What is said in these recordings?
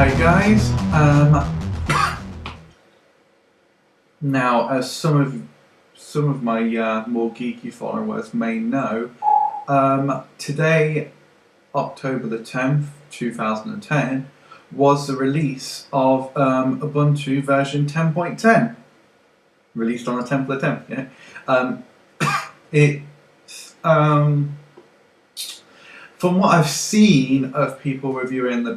Hey guys, now as some of my more geeky followers may know, today, October the 10th, 2010, was the release of Ubuntu version 10.10, released on the 10th of the 10th. It's from what I've seen of people reviewing the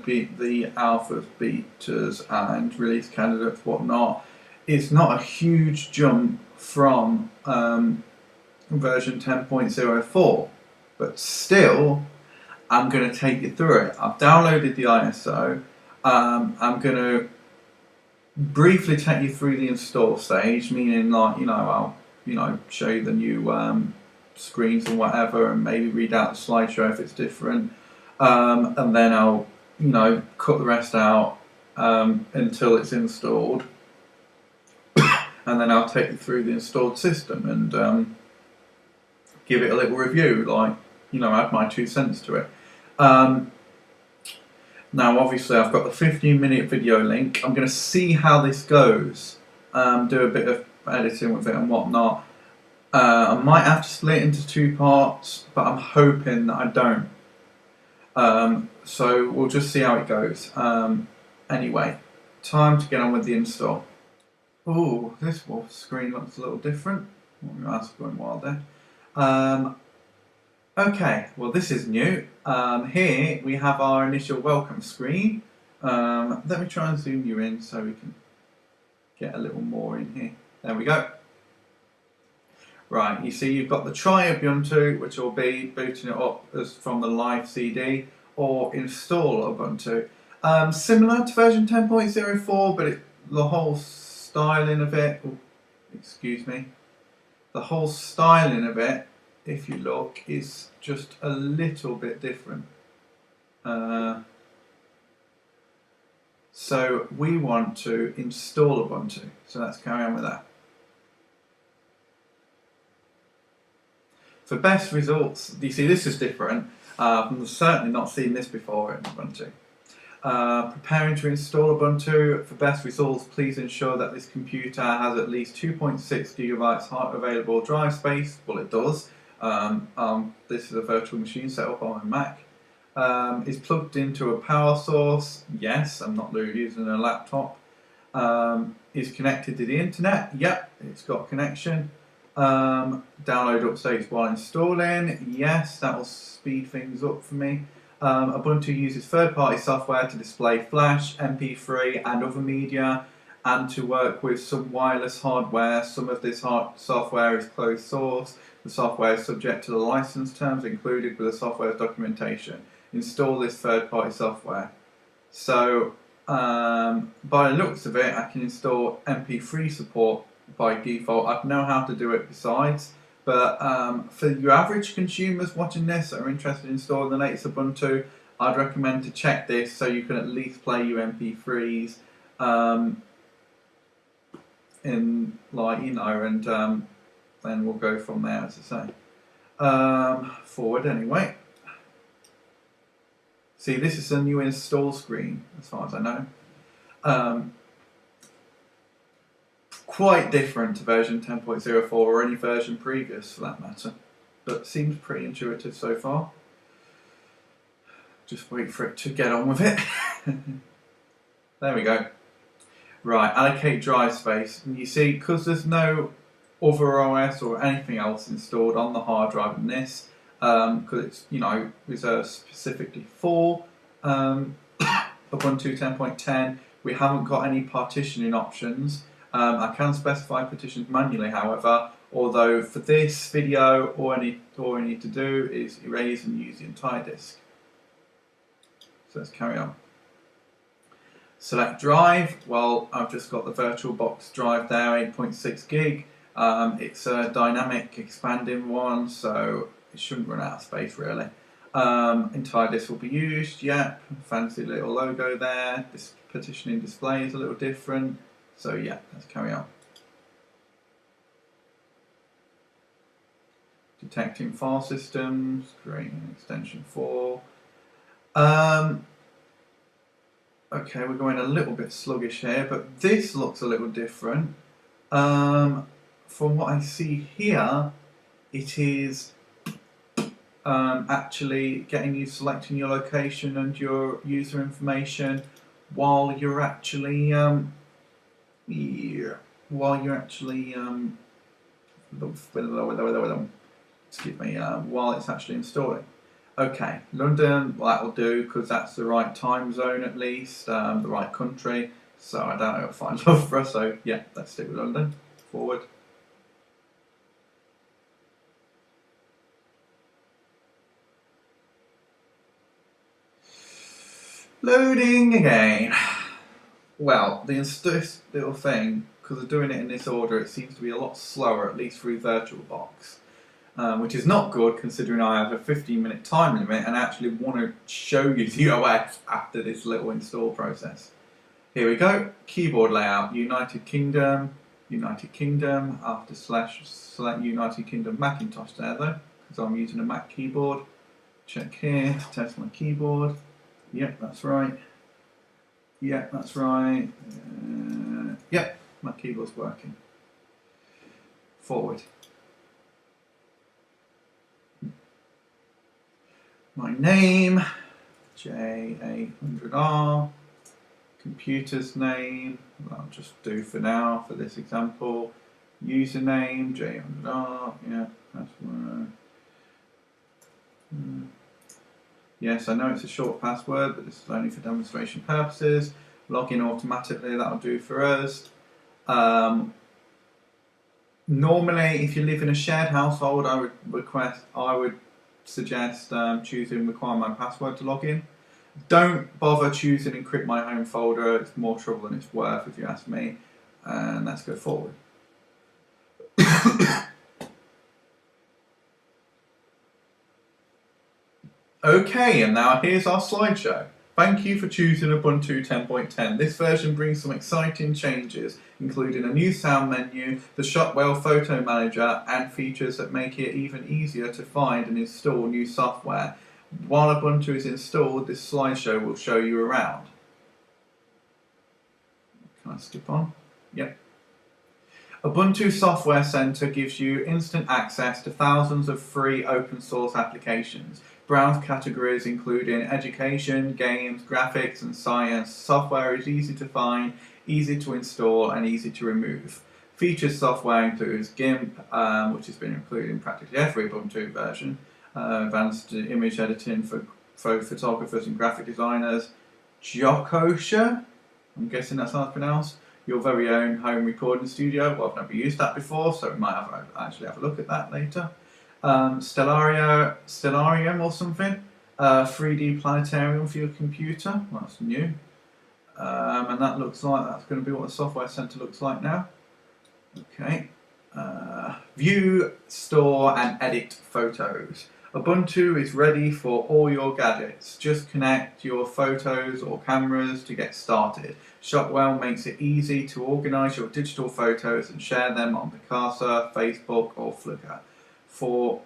alphas, betas, and release candidates, whatnot, it's not a huge jump from version 10.04, but still, I'm going to take you through it. I've downloaded the ISO. I'm going to briefly take you through the install stage, meaning I'll show you the new screens and whatever, and maybe read out the slideshow if it's different, and then I'll cut the rest out until it's installed, and then I'll take you through the installed system and give it a little review, add my 2 cents to it. Now obviously I've got the 15-minute video link. I'm going to see how this goes, do a bit of editing with it and whatnot. I might have to split it into 2 parts, but I'm hoping that I don't. So we'll just see how it goes. Anyway, time to get on with the install. Oh, this screen looks a little different. My mouse is going wild there. Okay, well this is new. Here we have our initial welcome screen. Let me try and zoom you in so we can get a little more in here. There we go. Right, you see you've got the try Ubuntu, which will be booting it up as from the live CD, or install Ubuntu. Similar to version 10.04, but the whole styling of it, the whole styling of it, if you look, is just a little bit different. So we want to install Ubuntu, so let's carry on with that. For best results, you see this is different. I've certainly not seen this before in Ubuntu. Preparing to install Ubuntu. For best results, please ensure that this computer has at least 2.6 gigabytes available drive space. Well, it does. This is a virtual machine set up on my Mac. Is plugged into a power source. Yes, I'm not using a laptop. Is connected to the internet. Yep, it's got connection. Download updates while installing. Yes, that will speed things up for me. Ubuntu uses third-party software to display Flash, MP3 and other media, and to work with some wireless hardware. Some of this software is closed source. The software is subject to the license terms included with the software's documentation. Install this third-party software. So, by the looks of it, I can install MP3 support by default. I know how to do it besides, but for your average consumers watching this that are interested in installing the latest Ubuntu, I'd recommend to check this so you can at least play your MP3s and then we'll go from there, as I say. Forward anyway. See, this is a new install screen as far as I know. Quite different to version 10.04 or any version previous for that matter, but seems pretty intuitive so far. Just wait for it to get on with it. There we go. Right, allocate drive space, and you see, because there's no other OS or anything else installed on the hard drive in this, because it's reserved specifically for Ubuntu 10.10, we haven't got any partitioning options. I can specify partitions manually, however, although for this video all I need to do is erase and use the entire disk. So let's carry on. Select drive. Well, I've just got the VirtualBox drive there, 8.6 gig. It's a dynamic expanding one, so it shouldn't run out of space really. Entire disk will be used. Yep, fancy little logo there. This partitioning display is a little different. So yeah, let's carry on. Detecting file systems, creating an extension for. Okay, we're going a little bit sluggish here, but this looks a little different. From what I see here, it is actually getting you selecting your location and your user information while you're actually excuse me, while it's actually installing. Okay, London, well, that will do because that's the right time zone at least, the right country. So I don't know if I love for us. So yeah, let's stick with London. Forward. Loading again. Well, this little thing, because of doing it in this order, it seems to be a lot slower, at least through VirtualBox. Which is not good considering I have a 15-minute time limit and actually want to show you the OS after this little install process. Here we go, keyboard layout, United Kingdom, after select United Kingdom Macintosh there though, because I'm using a Mac keyboard. Check here to test my keyboard. Yep, that's right. Yep, that's right. Yep, my keyboard's working. Forward. My name, J800R, computer's name, I'll just do for now for this example, username, J800R, yeah, password. Yes, I know it's a short password, but this is only for demonstration purposes. Login automatically, that'll do for us. Normally, if you live in a shared household, I would suggest choosing require my password to log in. Don't bother choosing encrypt my home folder, it's more trouble than it's worth if you ask me. And let's go forward. Okay, and now here's our slideshow. Thank you for choosing Ubuntu 10.10. This version brings some exciting changes, including a new sound menu, the Shotwell Photo Manager, and features that make it even easier to find and install new software. While Ubuntu is installed, this slideshow will show you around. Can I skip on? Yep. Ubuntu Software Center gives you instant access to thousands of free open source applications. Browse categories including education, games, graphics and science. Software is easy to find, easy to install and easy to remove. Featured software includes GIMP, which has been included in practically every Ubuntu version, advanced image editing for photographers and graphic designers, Jokosha, I'm guessing that's how it's pronounced, your very own home recording studio. Well, I've never used that before, so we might actually have a look at that later. Stellarium or something, 3D planetarium for your computer. Well, that's new, and that looks like that's going to be what the Software Center looks like now. Okay, view, store, and edit photos. Ubuntu is ready for all your gadgets. Just connect your photos or cameras to get started. Shotwell makes it easy to organize your digital photos and share them on Picasa, Facebook, or Flickr. For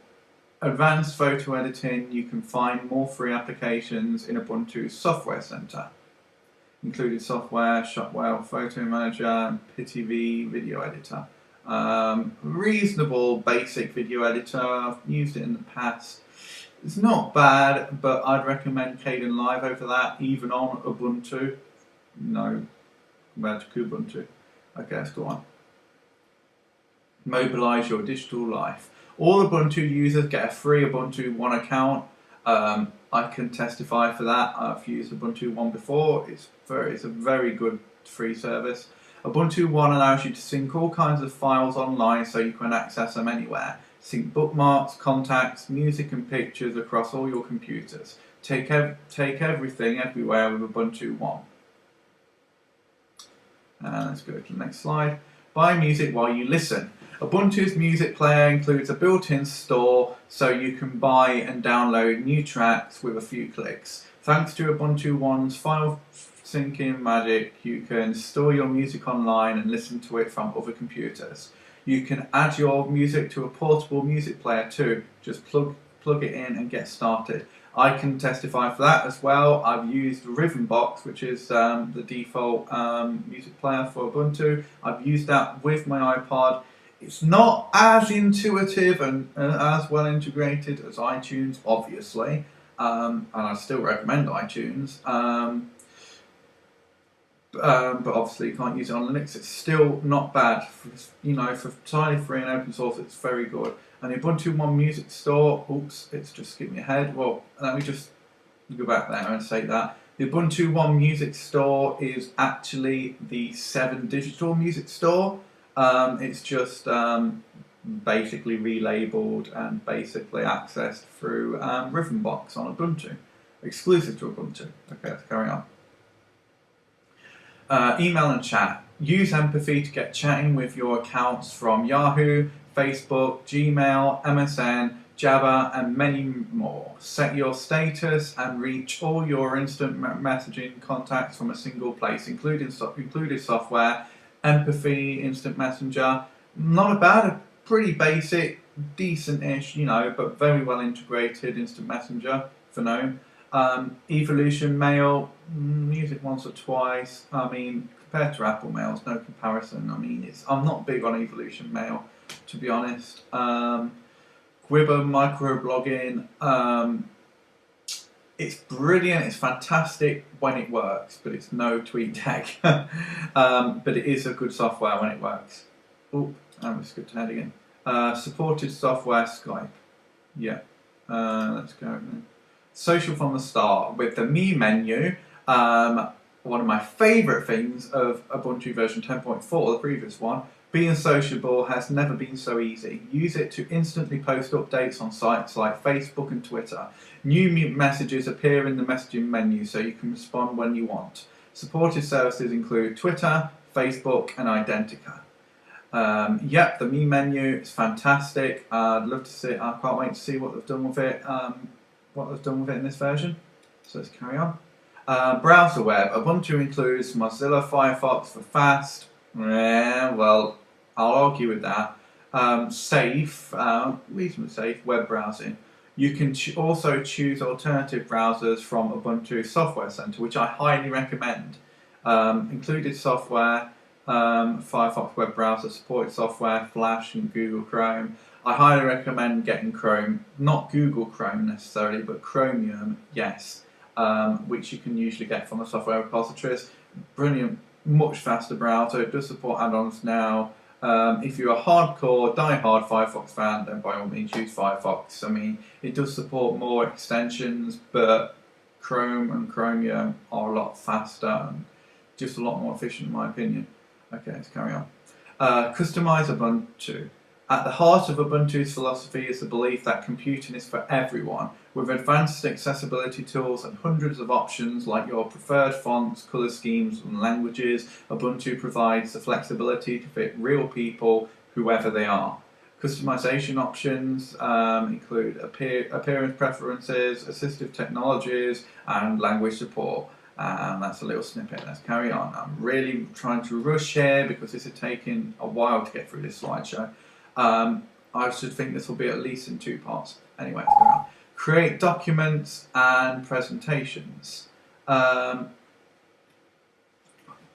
advanced photo editing, you can find more free applications in Ubuntu's Software Center, including software, Shotwell Photo Manager, and pt.1 video editor. Reasonable basic video editor, I've used it in the past. It's not bad, but I'd recommend Kdenlive over that, even on Ubuntu. No, compared to Ubuntu. Okay, let's go on. Mobilize your digital life. All Ubuntu users get a free Ubuntu One account. I can testify for that. I've used Ubuntu One before. It's a very good free service. Ubuntu One allows you to sync all kinds of files online so you can access them anywhere. Sync bookmarks, contacts, music and pictures across all your computers. Take everything everywhere with Ubuntu One. Let's go to the next slide. Buy music while you listen. Ubuntu's music player includes a built-in store so you can buy and download new tracks with a few clicks. Thanks to Ubuntu One's file syncing magic, you can store your music online and listen to it from other computers. You can add your music to a portable music player too. Just plug plug it in and get started. I can testify for that as well. I've used Rhythmbox, which is the default music player for Ubuntu. I've used that with my iPod. It's not as intuitive and as well integrated as iTunes, obviously, and I still recommend iTunes. But obviously you can't use it on Linux. It's still not bad. For entirely free and open source, it's very good. And the Ubuntu One Music Store, oops, it's just skipped me ahead. Well, let me just go back there and say that. The Ubuntu One Music Store is actually the 7 Digital Music Store. It's just basically relabeled and basically accessed through Rhythmbox on Ubuntu, exclusive to Ubuntu. Okay, let's carry on. Email and chat. Use Empathy to get chatting with your accounts from Yahoo, Facebook, Gmail, MSN, Jabber, and many more. Set your status and reach all your instant messaging contacts from a single place, including software, Empathy, Instant Messenger. Not bad, pretty basic, decent-ish, but very well integrated Instant Messenger for GNOME. Evolution Mail, use it once or twice. I mean, compared to Apple Mail, it's no comparison. I mean, I'm not big on Evolution Mail, to be honest. Gwibber microblogging, it's brilliant, it's fantastic when it works, but it's no TweetDeck. But it is a good software when it works. Oh, I skipped ahead again. Supported software, Skype. Yeah, let's go then. Social from the start with the Me menu. One of my favourite things of Ubuntu version 10.4, the previous one, being sociable has never been so easy. Use it to instantly post updates on sites like Facebook and Twitter. New messages appear in the messaging menu so you can respond when you want. Supported services include Twitter, Facebook and Identica. Yep, the Me menu is fantastic. I'd love to see it. I can't wait to see what they've done with it. In this version. So let's carry on. Browser web. Ubuntu includes Mozilla Firefox for fast. Well, I'll argue with that. Safe, reasonably safe web browsing. You can also choose alternative browsers from Ubuntu Software Center, which I highly recommend. Included software, Firefox web browser, supported software, Flash and Google Chrome. I highly recommend getting Chrome, not Google Chrome necessarily, but Chromium, yes, which you can usually get from the software repositories. Brilliant, much faster browser. It does support add-ons now. If you're a hardcore, die-hard Firefox fan, then by all means use Firefox. I mean, it does support more extensions, but Chrome and Chromium are a lot faster and just a lot more efficient in my opinion. Okay, let's carry on. Customize Ubuntu. At the heart of Ubuntu's philosophy is the belief that computing is for everyone. With advanced accessibility tools and hundreds of options like your preferred fonts, colour schemes and languages, Ubuntu provides the flexibility to fit real people, whoever they are. Customization options include appearance preferences, assistive technologies and language support. And that's a little snippet. Let's carry on. I'm really trying to rush here because this is taking a while to get through this slideshow. I should think this will be at least in 2 parts. Anyway, let's carry on. Create documents and presentations.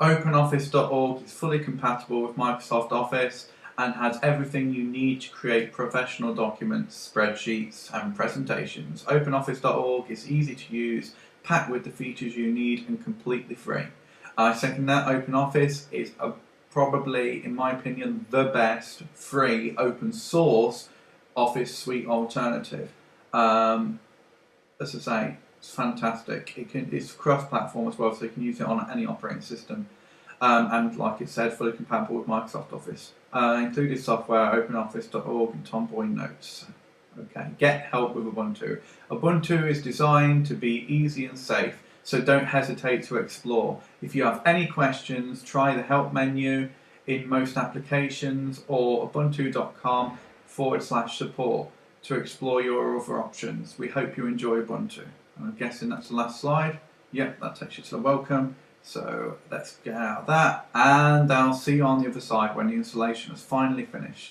OpenOffice.org is fully compatible with Microsoft Office and has everything you need to create professional documents, spreadsheets and presentations. OpenOffice.org is easy to use, packed with the features you need and completely free. I second that. OpenOffice is probably, in my opinion, the best free open source Office suite alternative. As I say, it's fantastic. It's cross-platform as well, so you can use it on any operating system. And like it said, fully compatible with Microsoft Office. Included software, OpenOffice.org and Tomboy Notes. Okay, get help with Ubuntu. Ubuntu is designed to be easy and safe, so don't hesitate to explore. If you have any questions, try the help menu in most applications or ubuntu.com/support to explore your other options. We hope you enjoy Ubuntu. And I'm guessing that's the last slide. Yep, that takes you to the welcome. So let's get out of that, and I'll see you on the other side when the installation is finally finished.